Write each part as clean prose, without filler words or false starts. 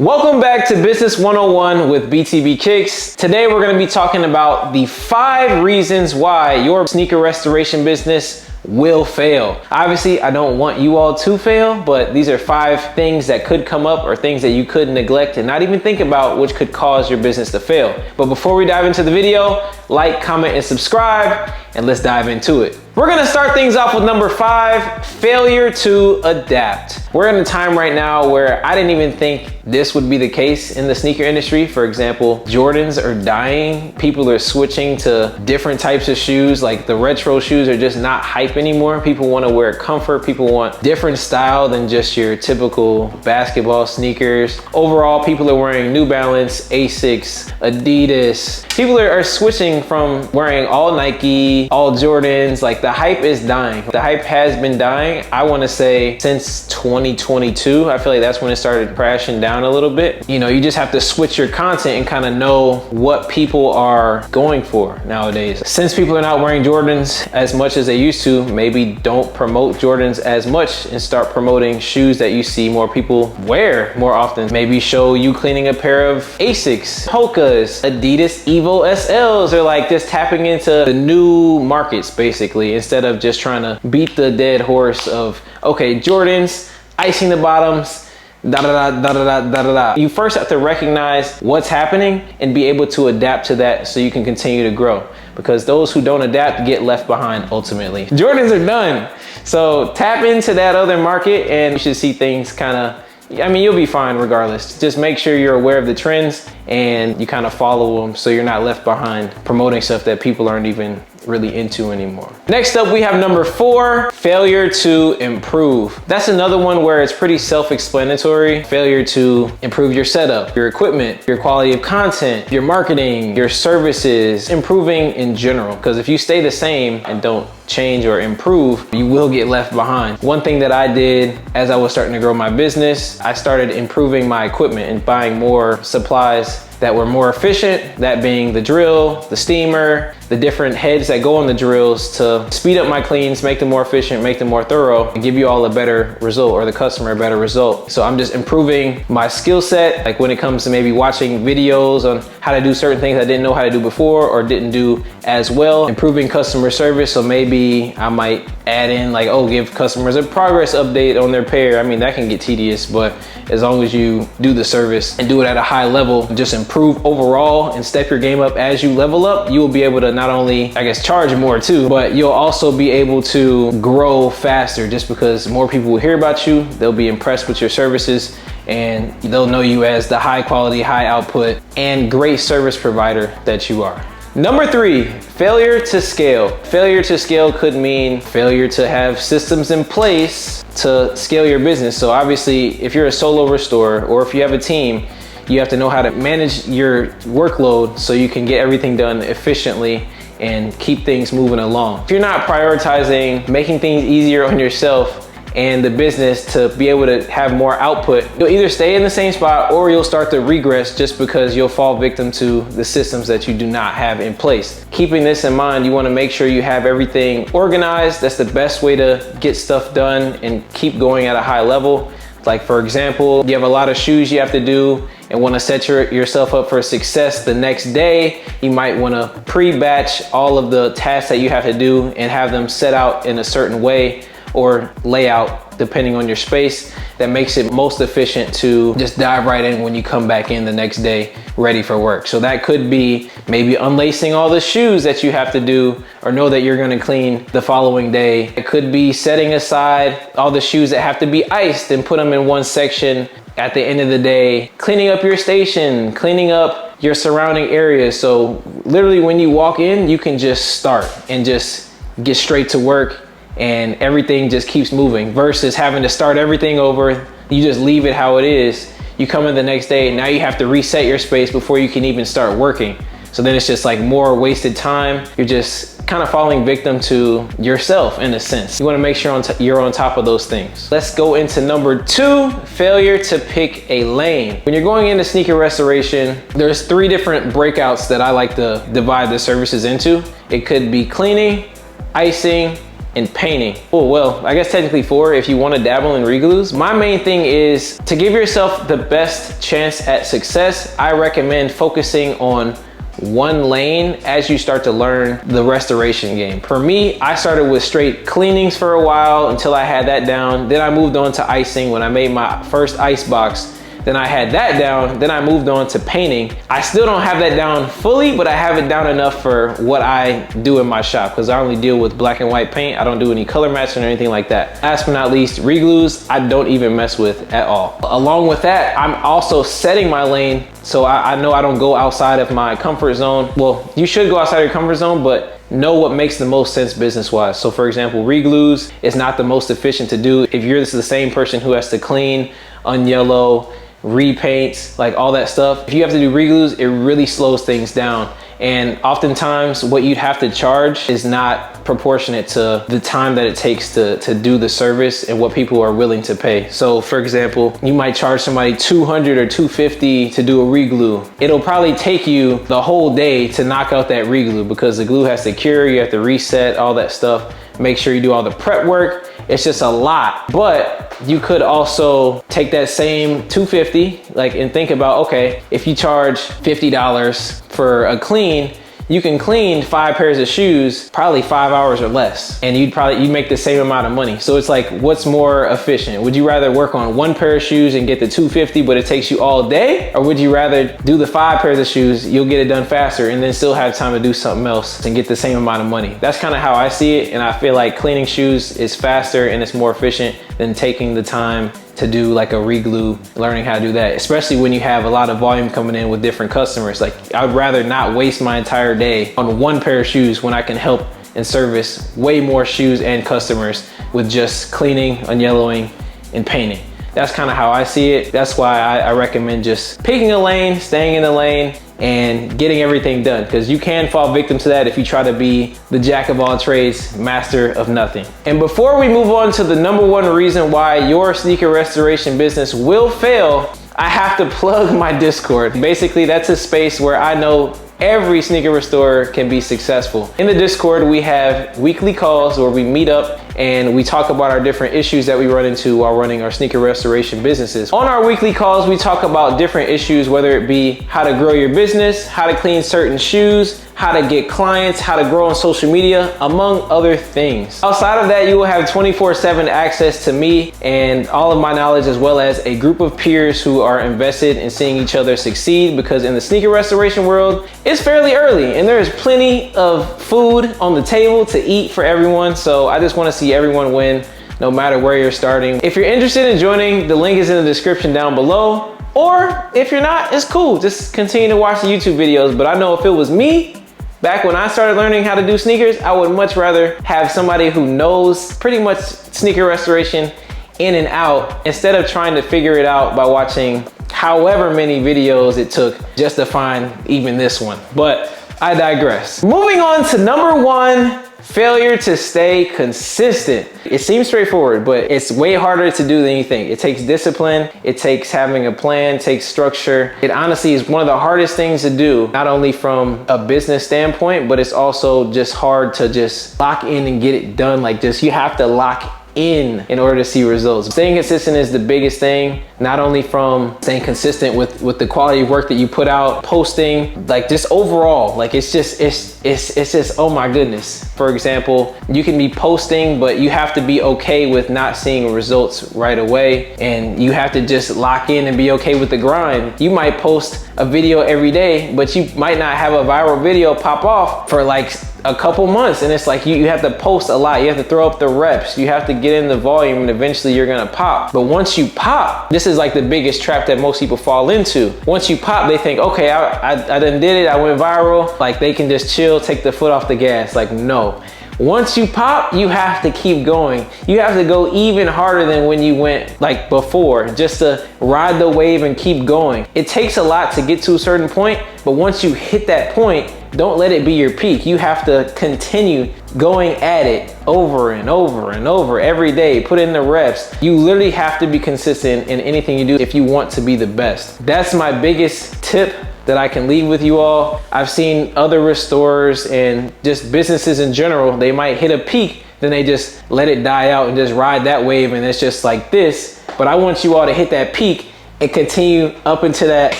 Welcome back to Business 101 with BTB Kicks. Today we're going to be talking about the 5 reasons why your sneaker restoration business will fail. Obviously, I don't want you all to fail, but these are 5 things that could come up or things that you could neglect and not even think about, which could cause your business to fail. But before we dive into the video, like, comment, and subscribe, and let's dive into it. We're gonna start things off with number 5, failure to adapt. We're in a time right now where I didn't even think this would be the case in the sneaker industry. For example, Jordans are dying. People are switching to different types of shoes. Like the retro shoes are just not hype anymore. People wanna wear comfort. People want different style than just your typical basketball sneakers. Overall, people are wearing New Balance, Asics, Adidas. People are switching from wearing all Nike, all Jordans. Like the hype is dying. The hype has been dying, I wanna say, since 2022. I feel like that's when it started crashing down a little bit. You know, you just have to switch your content and kind of know what people are going for nowadays. Since people are not wearing Jordans as much as they used to, maybe don't promote Jordans as much and start promoting shoes that you see more people wear more often. Maybe show you cleaning a pair of Asics, Hokas, Adidas Evo SLs, or like just tapping into the new markets basically, instead of just trying to beat the dead horse of, okay, Jordans, icing the bottoms, da da da da da da da da. You first have to recognize what's happening and be able to adapt to that so you can continue to grow. Because those who don't adapt get left behind ultimately. Jordans are done. So tap into that other market and you should see things kind of, I mean, you'll be fine regardless. Just make sure you're aware of the trends and you kind of follow them so you're not left behind promoting stuff that people aren't even really into anymore. Next up, we have number 4, failure to improve. That's another one where it's pretty self-explanatory. Failure to improve your setup, your equipment, your quality of content, your marketing, your services, improving in general. Because if you stay the same and don't change or improve, you will get left behind. One thing that I did as I was starting to grow my business, I started improving my equipment and buying more supplies that were more efficient, that being the drill, the steamer, the different heads that go on the drills to speed up my cleans, make them more efficient, make them more thorough, and give you all a better result, or the customer a better result. So I'm just improving my skill set, like when it comes to maybe watching videos on how to do certain things I didn't know how to do before or didn't do as well. Improving customer service, so maybe I might add in like, oh, give customers a progress update on their pair. I mean, that can get tedious, but as long as you do the service and do it at a high level, just improve overall and step your game up as you level up, you will be able to not only, I guess, charge more too, but you'll also be able to grow faster just because more people will hear about you, they'll be impressed with your services, and they'll know you as the high quality, high output, and great service provider that you are. Number 3, failure to scale. Failure to scale could mean failure to have systems in place to scale your business. So obviously, if you're a solo restorer or if you have a team, you have to know how to manage your workload so you can get everything done efficiently and keep things moving along. If you're not prioritizing making things easier on yourself and the business to be able to have more output, you'll either stay in the same spot or you'll start to regress just because you'll fall victim to the systems that you do not have in place. Keeping this in mind, you want to make sure you have everything organized. That's the best way to get stuff done and keep going at a high level. Like for example, you have a lot of shoes you have to do and want to set yourself up for success the next day. You might want to pre-batch all of the tasks that you have to do and have them set out in a certain way or layout depending on your space that makes it most efficient to just dive right in when you come back in the next day ready for work. So that could be maybe unlacing all the shoes that you have to do or know that you're going to clean the following day. It could be setting aside all the shoes that have to be iced and put them in one section at the end of the day, cleaning up your station, cleaning up your surrounding areas. So literally when you walk in, you can just start and just get straight to work and everything just keeps moving versus having to start everything over. You just leave it how it is. You come in the next day and now you have to reset your space before you can even start working. So then it's just like more wasted time. You're just kind of falling victim to yourself in a sense. You want to make sure you're on top of those things. Let's go into number 2, failure to pick a lane. When you're going into sneaker restoration, there's 3 different breakouts that I like to divide the services into. It could be cleaning, icing, and painting. Oh, well, I guess technically 4 if you want to dabble in reglues. My main thing is to give yourself the best chance at success. I recommend focusing on one lane as you start to learn the restoration game. For me, I started with straight cleanings for a while until I had that down. Then I moved on to icing when I made my first ice box. Then I had that down, then I moved on to painting. I still don't have that down fully, but I have it down enough for what I do in my shop because I only deal with black and white paint. I don't do any color matching or anything like that. Last but not least, reglues, I don't even mess with at all. Along with that, I'm also setting my lane so I know I don't go outside of my comfort zone. Well, you should go outside of your comfort zone, but know what makes the most sense business-wise. So for example, reglues is not the most efficient to do. If you're the same person who has to clean, unyellow, repaints, like all that stuff. If you have to do reglues, it really slows things down. And oftentimes what you'd have to charge is not proportionate to the time that it takes to do the service and what people are willing to pay. So for example, you might charge somebody $200 or $250 to do a reglue. It'll probably take you the whole day to knock out that reglue because the glue has to cure, you have to reset, all that stuff. Make sure you do all the prep work. It's just a lot. But you could also take that same $250 and think about, okay, if you charge $50 for a clean, you can clean 5 pairs of shoes, probably 5 hours or less. And you'd make the same amount of money. So it's like, what's more efficient? Would you rather work on 1 pair of shoes and get the $250, but it takes you all day? Or would you rather do the 5 pairs of shoes, you'll get it done faster and then still have time to do something else and get the same amount of money? That's kind of how I see it. And I feel like cleaning shoes is faster and it's more efficient than taking the time to do like a reglue, learning how to do that, especially when you have a lot of volume coming in with different customers. Like I'd rather not waste my entire day on 1 pair of shoes when I can help and service way more shoes and customers with just cleaning, unyellowing, and painting. That's kind of how I see it. That's why I recommend just picking a lane, staying in the lane, and getting everything done, because you can fall victim to that if you try to be the jack of all trades, master of nothing. And before we move on to the #1 reason why your sneaker restoration business will fail, I have to plug my Discord. Basically, that's a space where I know every sneaker restorer can be successful. In the Discord, we have weekly calls where we meet up and we talk about our different issues that we run into while running our sneaker restoration businesses. On our weekly calls, we talk about different issues, whether it be how to grow your business, how to clean certain shoes, how to get clients, how to grow on social media, among other things. Outside of that, you will have 24/7 access to me and all of my knowledge, as well as a group of peers who are invested in seeing each other succeed, because in the sneaker restoration world, it's fairly early and there is plenty of food on the table to eat for everyone. So I just want to see everyone win, no matter where you're starting. If you're interested in joining, the link is in the description down below. Or if you're not, it's cool. Just continue to watch the YouTube videos. But I know if it was me, back when I started learning how to do sneakers, I would much rather have somebody who knows pretty much sneaker restoration in and out, instead of trying to figure it out by watching however many videos it took just to find even this one. But I digress. Moving on to #1, failure to stay consistent. It seems straightforward, but it's way harder to do than you think. It takes discipline, it takes having a plan, it takes structure. It honestly is one of the hardest things to do, not only from a business standpoint, but it's also just hard to just lock in and get it done. Like you have to lock in order to see results. Staying consistent is the biggest thing, not only from staying consistent with the quality of work that you put out, posting, like just overall, like it's just, oh my goodness. For example, you can be posting, but you have to be okay with not seeing results right away. And you have to just lock in and be okay with the grind. You might post a video every day, but you might not have a viral video pop off for like a couple months. And it's like you have to post a lot. You have to throw up the reps. You have to get in the volume, and eventually you're gonna pop. But once you pop, this is like the biggest trap that most people fall into. Once you pop, they think, okay, I done did it. I went viral. Like they can just chill, take the foot off the gas. Like no. Once you pop, you have to keep going. You have to go even harder than when you went like before, just to ride the wave and keep going. It takes a lot to get to a certain point, but once you hit that point, don't let it be your peak. You have to continue going at it over and over and over every day. Put in the reps. You literally have to be consistent in anything you do if you want to be the best. That's my biggest tip that I can leave with you all. I've seen other restorers and just businesses in general, they might hit a peak, then they just let it die out and just ride that wave, and it's just like this. But I want you all to hit that peak and continue up into that,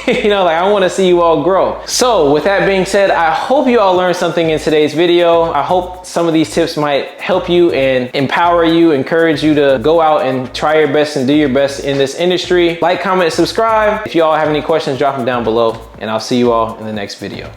you know, like I want to see you all grow. So with that being said, I hope you all learned something in today's video. I hope some of these tips might help you and empower you, encourage you to go out and try your best and do your best in this industry. Like, comment, subscribe. If you all have any questions, drop them down below, and I'll see you all in the next video.